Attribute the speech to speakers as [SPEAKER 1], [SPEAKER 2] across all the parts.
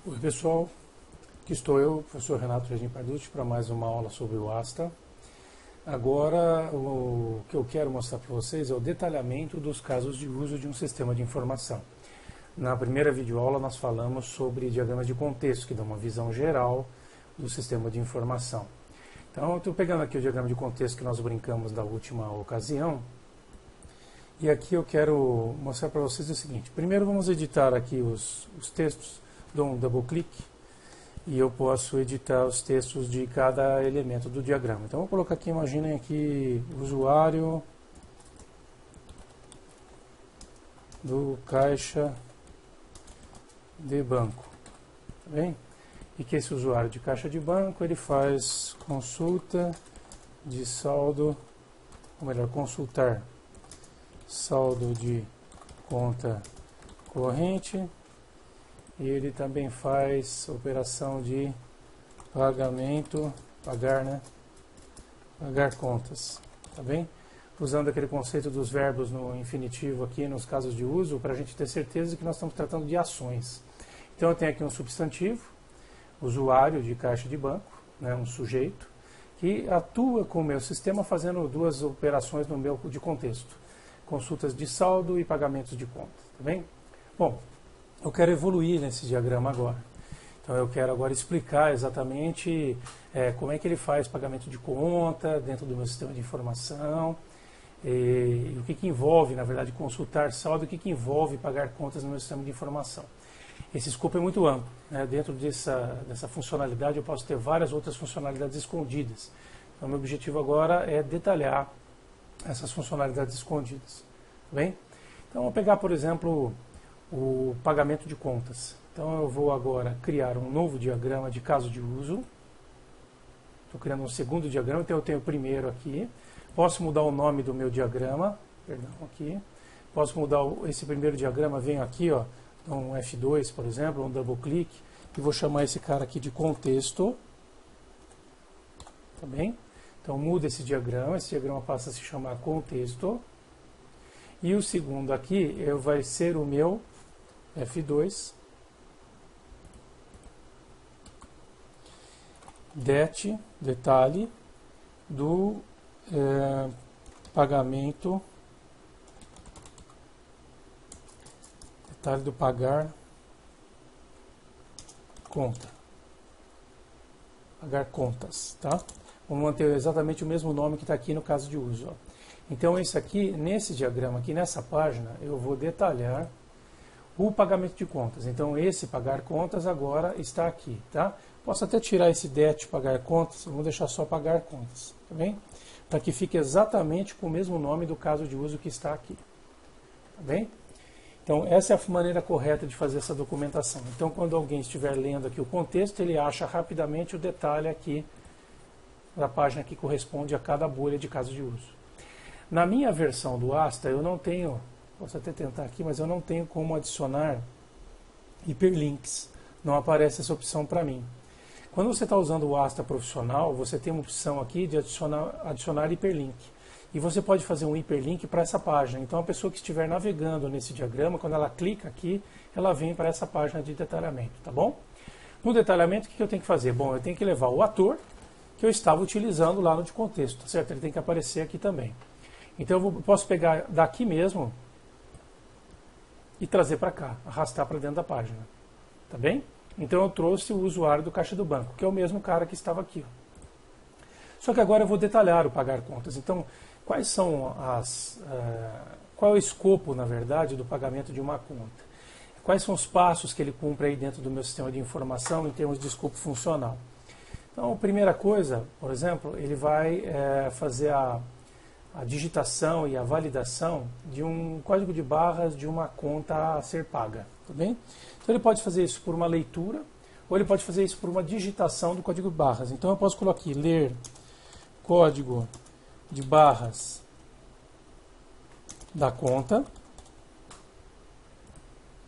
[SPEAKER 1] Oi pessoal, aqui estou eu, professor Renato Jardim Parducci, para mais uma aula sobre o ASTA. Agora o que eu quero mostrar para vocês é o detalhamento dos casos de uso de um sistema de informação. Na primeira videoaula nós falamos sobre diagramas de contexto, que dão uma visão geral do sistema de informação. Então eu estou pegando aqui o diagrama de contexto que nós brincamos da última ocasião, e aqui eu quero mostrar para vocês o seguinte. Primeiro vamos editar aqui os textos. Dou um double clique e eu posso editar os textos de cada elemento do diagrama. Então vou colocar aqui, imaginem aqui, usuário do caixa de banco, tá bem? E que esse usuário de caixa de banco, ele faz consulta de saldo, ou melhor, consultar saldo de conta corrente. E ele também faz operação de pagamento, pagar contas, tá bem? Usando aquele conceito dos verbos no infinitivo aqui nos casos de uso, para a gente ter certeza que nós estamos tratando de ações. Então eu tenho aqui um substantivo, usuário de caixa de banco, né, um sujeito, que atua com o meu sistema fazendo duas operações no meu de contexto, consultas de saldo e pagamentos de conta, tá bem? Bom, eu quero evoluir nesse diagrama agora. Então eu quero agora explicar exatamente como é que ele faz pagamento de conta dentro do meu sistema de informação, e o que envolve, na verdade, consultar saldo, o que envolve pagar contas no meu sistema de informação. Esse escopo é muito amplo, né? Dentro dessa funcionalidade eu posso ter várias outras funcionalidades escondidas. Então meu objetivo agora é detalhar essas funcionalidades escondidas. Tá bem? Então vou pegar, por exemplo, o pagamento de contas. Então eu vou agora criar um novo diagrama de caso de uso. Estou criando um segundo diagrama, então eu tenho o primeiro aqui. Posso mudar o nome do meu diagrama, perdão, aqui. Posso mudar esse primeiro diagrama, venho aqui, ó, então um F2, por exemplo, um double clique, e vou chamar esse cara aqui de contexto. Tá bem? Então muda esse diagrama passa a se chamar contexto. E o segundo aqui vai ser o meu F2, detalhe do pagamento, detalhe do pagar conta, pagar contas, tá? Vamos manter exatamente o mesmo nome que está aqui no caso de uso, ó. Então esse aqui, nesse diagrama aqui, nessa página, eu vou detalhar o pagamento de contas. Então esse pagar contas agora está aqui, tá? Posso até tirar esse det pagar contas, vamos deixar só pagar contas, tá bem? Para que fique exatamente com o mesmo nome do caso de uso que está aqui, tá bem? Então essa é a maneira correta de fazer essa documentação. Então quando alguém estiver lendo aqui o contexto, ele acha rapidamente o detalhe aqui da página que corresponde a cada bolha de caso de uso. Na minha versão do ASTA eu não tenho, posso até tentar aqui, mas eu não tenho como adicionar hiperlinks. Não aparece essa opção para mim. Quando você está usando o ASTA profissional, você tem uma opção aqui de adicionar hiperlink. E você pode fazer um hiperlink para essa página. Então a pessoa que estiver navegando nesse diagrama, quando ela clica aqui, ela vem para essa página de detalhamento, tá bom? No detalhamento, o que eu tenho que fazer? Bom, eu tenho que levar o ator que eu estava utilizando lá no de contexto, certo? Ele tem que aparecer aqui também. Então eu posso pegar daqui mesmo e trazer para cá, arrastar para dentro da página, tá bem? Então eu trouxe o usuário do caixa do banco, que é o mesmo cara que estava aqui, ó. Só que agora eu vou detalhar o pagar contas. Então, qual é o escopo, na verdade, do pagamento de uma conta? Quais são os passos que ele cumpre aí dentro do meu sistema de informação em termos de escopo funcional? Então, a primeira coisa, por exemplo, ele vai fazer a digitação e a validação de um código de barras de uma conta a ser paga, tá bem? Então ele pode fazer isso por uma leitura, ou ele pode fazer isso por uma digitação do código de barras. Então eu posso colocar aqui, ler código de barras da conta,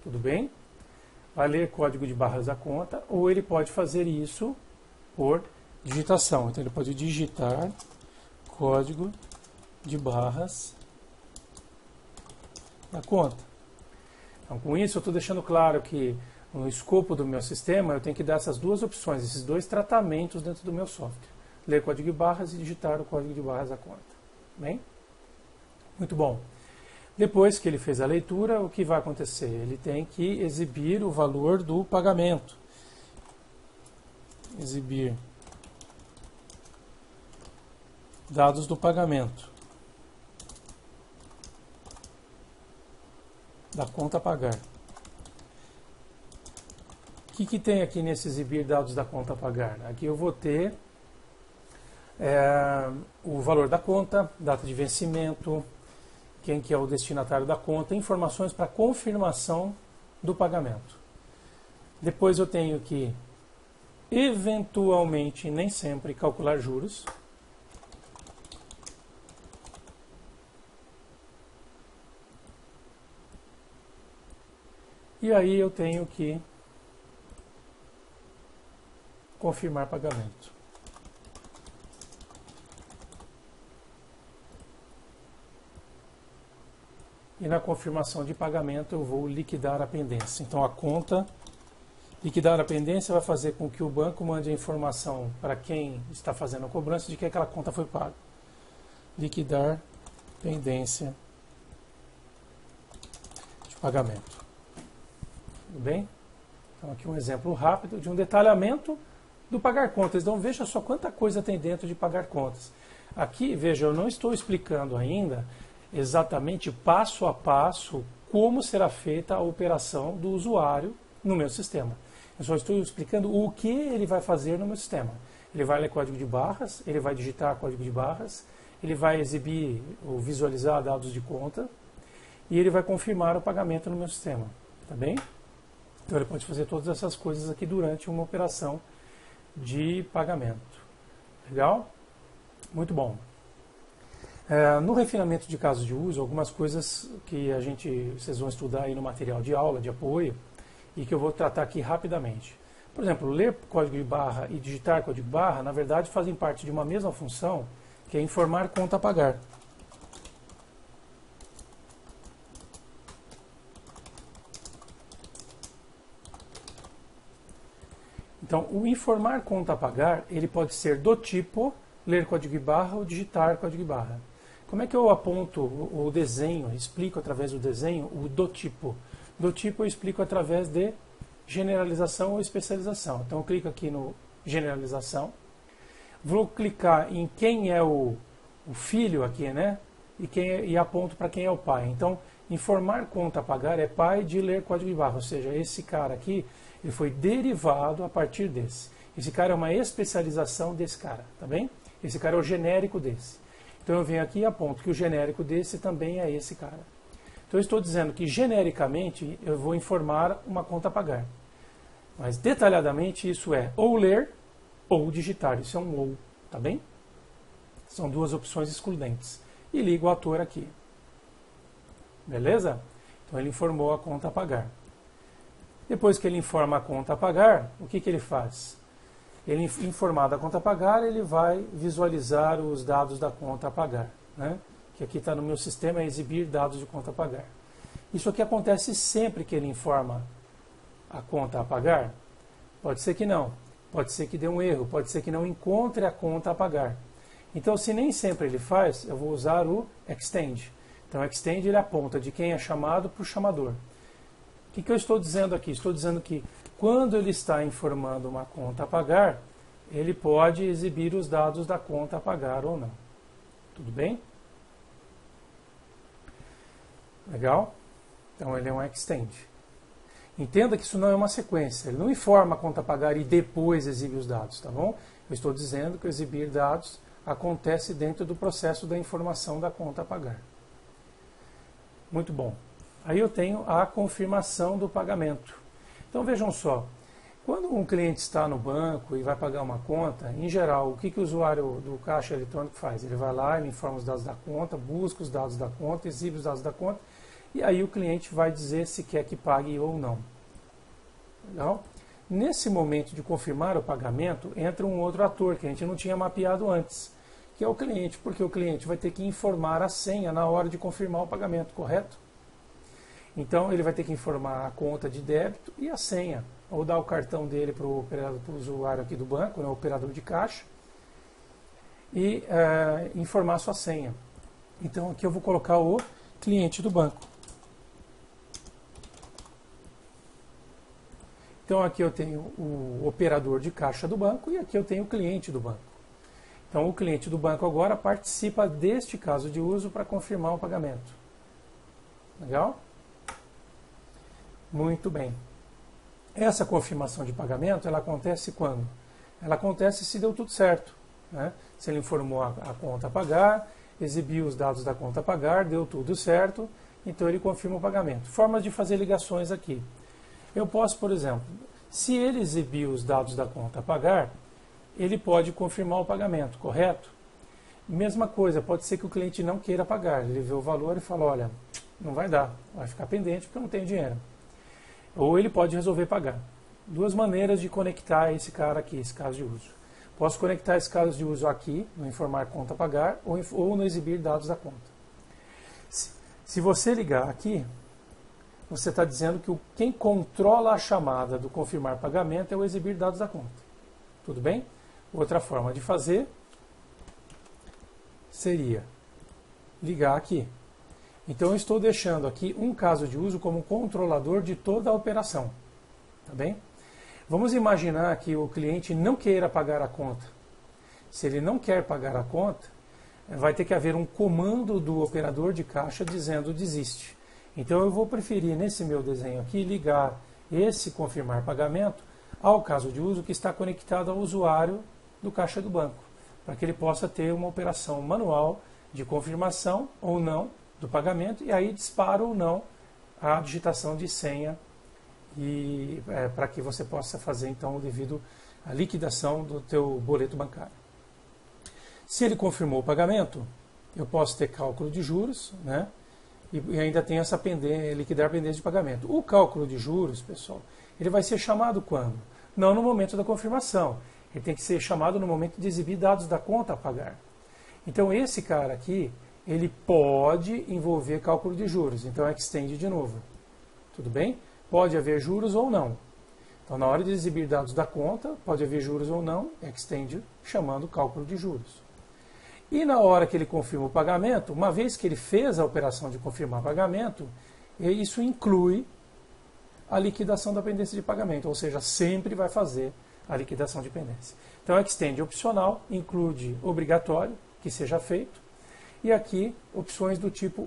[SPEAKER 1] tudo bem? Vai ler código de barras da conta, ou ele pode fazer isso por digitação. Então ele pode digitar código de barras da conta. Então, com isso eu estou deixando claro que no escopo do meu sistema, eu tenho que dar essas duas opções, esses dois tratamentos dentro do meu software. Ler código de barras e digitar o código de barras da conta. Bem? Muito bom. Depois que ele fez a leitura, o que vai acontecer? Ele tem que exibir o valor do pagamento. Exibir dados do pagamento da conta a pagar. O que tem aqui nesse exibir dados da conta a pagar? Aqui eu vou ter o valor da conta, data de vencimento, quem que é o destinatário da conta, informações para confirmação do pagamento. Depois eu tenho que, eventualmente, nem sempre, calcular juros. E aí eu tenho que confirmar pagamento. E na confirmação de pagamento eu vou liquidar a pendência. Então a conta, liquidar a pendência vai fazer com que o banco mande a informação para quem está fazendo a cobrança de que aquela conta foi paga. Liquidar pendência de pagamento. Tudo bem? Então aqui um exemplo rápido de um detalhamento do pagar contas. Então veja só quanta coisa tem dentro de pagar contas. Aqui, veja, eu não estou explicando ainda exatamente passo a passo como será feita a operação do usuário no meu sistema. Eu só estou explicando o que ele vai fazer no meu sistema. Ele vai ler código de barras, ele vai digitar código de barras, ele vai exibir ou visualizar dados de conta e ele vai confirmar o pagamento no meu sistema. Tá bem? Então ele pode fazer todas essas coisas aqui durante uma operação de pagamento. Legal? Muito bom. No refinamento de casos de uso, algumas coisas que vocês vão estudar aí no material de aula, de apoio, e que eu vou tratar aqui rapidamente. Por exemplo, ler código de barra e digitar código de barra, na verdade, fazem parte de uma mesma função, que é informar conta a pagar. Então, o informar conta a pagar, ele pode ser do tipo ler código de barra ou digitar código de barra. Como é que eu aponto o desenho, explico através do desenho o do tipo? Do tipo eu explico através de generalização ou especialização. Então eu clico aqui no generalização, vou clicar em quem é o filho aqui, né? E aponto para quem é o pai. Então, informar conta a pagar é pai de ler código de barra, ou seja, esse cara aqui, ele foi derivado a partir desse. Esse cara é uma especialização desse cara, tá bem? Esse cara é o genérico desse. Então eu venho aqui e aponto que o genérico desse também é esse cara. Então eu estou dizendo que genericamente eu vou informar uma conta a pagar. Mas detalhadamente isso é ou ler ou digitar. Isso é um ou, tá bem? São duas opções excludentes. E ligo o ator aqui. Beleza? Então ele informou a conta a pagar. Depois que ele informa a conta a pagar, o que ele faz? Ele, informado a conta a pagar, ele vai visualizar os dados da conta a pagar, né? Que aqui está no meu sistema, é exibir dados de conta a pagar. Isso aqui acontece sempre que ele informa a conta a pagar? Pode ser que não, pode ser que dê um erro, pode ser que não encontre a conta a pagar. Então, se nem sempre ele faz, eu vou usar o extend. Então, o extend ele aponta de quem é chamado para o chamador. O que eu estou dizendo aqui? Estou dizendo que quando ele está informando uma conta a pagar, ele pode exibir os dados da conta a pagar ou não. Tudo bem? Legal? Então ele é um extend. Entenda que isso não é uma sequência. Ele não informa a conta a pagar e depois exibe os dados, tá bom? Eu estou dizendo que o exibir dados acontece dentro do processo da informação da conta a pagar. Muito bom. Aí eu tenho a confirmação do pagamento. Então vejam só, quando um cliente está no banco e vai pagar uma conta, em geral, o que o usuário do caixa eletrônico faz? Ele vai lá, ele informa os dados da conta, busca os dados da conta, exibe os dados da conta, e aí o cliente vai dizer se quer que pague ou não. Legal? Nesse momento de confirmar o pagamento, entra um outro ator que a gente não tinha mapeado antes, que é o cliente, porque o cliente vai ter que informar a senha na hora de confirmar o pagamento, correto? Então ele vai ter que informar a conta de débito e a senha, ou dar o cartão dele para o usuário aqui do banco, né, o operador de caixa, e informar a sua senha. Então aqui eu vou colocar o cliente do banco. Então aqui eu tenho o operador de caixa do banco e aqui eu tenho o cliente do banco. Então o cliente do banco agora participa deste caso de uso para confirmar o pagamento. Legal? Muito bem. Essa confirmação de pagamento, ela acontece quando? Ela acontece se deu tudo certo, né? Se ele informou a conta a pagar, exibiu os dados da conta a pagar, deu tudo certo, então ele confirma o pagamento. Formas de fazer ligações aqui. Eu posso, por exemplo, se ele exibir os dados da conta a pagar, ele pode confirmar o pagamento, correto? Mesma coisa, pode ser que o cliente não queira pagar, ele vê o valor e fala, olha, não vai dar, vai ficar pendente porque eu não tenho dinheiro. Ou ele pode resolver pagar. Duas maneiras de conectar esse cara aqui, esse caso de uso. Posso conectar esse caso de uso aqui, no informar conta a pagar, ou no exibir dados da conta. Se você ligar aqui, você está dizendo que quem controla a chamada do confirmar pagamento é o exibir dados da conta. Tudo bem? Outra forma de fazer seria ligar aqui. Então eu estou deixando aqui um caso de uso como controlador de toda a operação. Tá bem? Vamos imaginar que o cliente não queira pagar a conta. Se ele não quer pagar a conta, vai ter que haver um comando do operador de caixa dizendo desiste. Então eu vou preferir nesse meu desenho aqui ligar esse confirmar pagamento ao caso de uso que está conectado ao usuário do caixa do banco, para que ele possa ter uma operação manual de confirmação ou não do pagamento e aí dispara ou não a digitação de senha e para que você possa fazer então a liquidação do teu boleto bancário. Se ele confirmou o pagamento, eu posso ter cálculo de juros, né? E ainda tem essa liquidar pendência de pagamento. O cálculo de juros, pessoal, ele vai ser chamado quando? Não no momento da confirmação. Ele tem que ser chamado no momento de exibir dados da conta a pagar. Então esse cara aqui, ele pode envolver cálculo de juros. Então extende de novo. Tudo bem? Pode haver juros ou não. Então na hora de exibir dados da conta, pode haver juros ou não, extende chamando cálculo de juros. E na hora que ele confirma o pagamento, uma vez que ele fez a operação de confirmar pagamento, isso inclui a liquidação da pendência de pagamento, ou seja, sempre vai fazer a liquidação de pendência. Então, extend opcional, inclui obrigatório, que seja feito, e aqui opções do tipo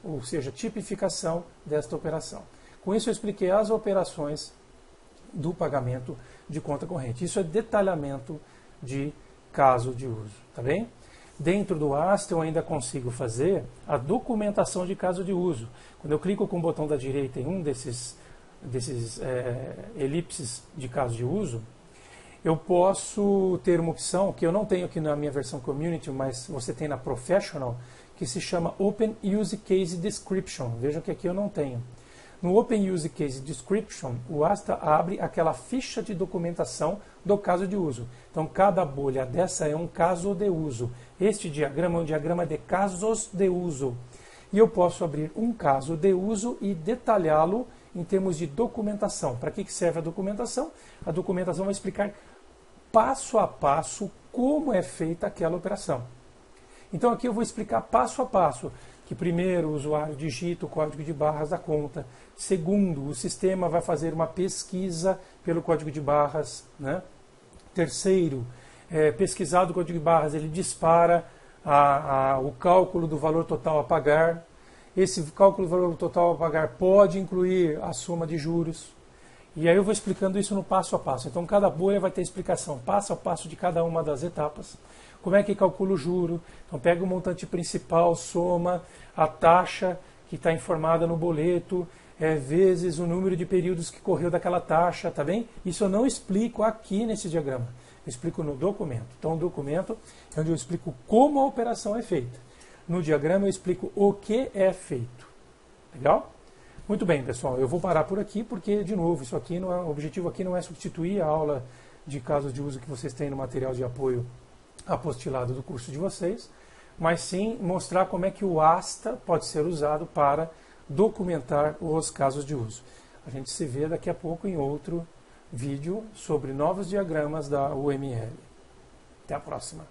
[SPEAKER 1] ou seja, tipificação desta operação. Com isso eu expliquei as operações do pagamento de conta corrente. Isso é detalhamento de caso de uso, tá bem? Dentro do Asta eu ainda consigo fazer a documentação de caso de uso. Quando eu clico com o botão da direita em um desses elipses de caso de uso, eu posso ter uma opção que eu não tenho aqui na minha versão Community, mas você tem na Professional, que se chama Open Use Case Description. Vejam que aqui eu não tenho. No Open Use Case Description, o Asta abre aquela ficha de documentação do caso de uso. Então, cada bolha dessa é um caso de uso. Este diagrama é um diagrama de casos de uso. E eu posso abrir um caso de uso e detalhá-lo em termos de documentação. Para que serve a documentação? A documentação vai explicar passo a passo como é feita aquela operação. Então, aqui eu vou explicar passo a passo. Que primeiro o usuário digita o código de barras da conta. Segundo, o sistema vai fazer uma pesquisa pelo código de barras, né? Terceiro, pesquisado o código de barras, ele dispara o cálculo do valor total a pagar. Esse cálculo do valor total a pagar pode incluir a soma de juros. E aí eu vou explicando isso no passo a passo. Então cada bolha vai ter explicação passo a passo de cada uma das etapas. Como é que calcula o juro? Então pega o montante principal, soma a taxa que está informada no boleto, vezes o número de períodos que correu daquela taxa, tá bem? Isso eu não explico aqui nesse diagrama. Eu explico no documento. Então o documento é onde eu explico como a operação é feita. No diagrama eu explico o que é feito. Legal? Muito bem, pessoal. Eu vou parar por aqui porque, de novo, isso aqui não é, o objetivo aqui não é substituir a aula de casos de uso que vocês têm no material de apoio apostilado do curso de vocês, mas sim mostrar como é que o Asta pode ser usado para documentar os casos de uso. A gente se vê daqui a pouco em outro vídeo sobre novos diagramas da UML. Até a próxima!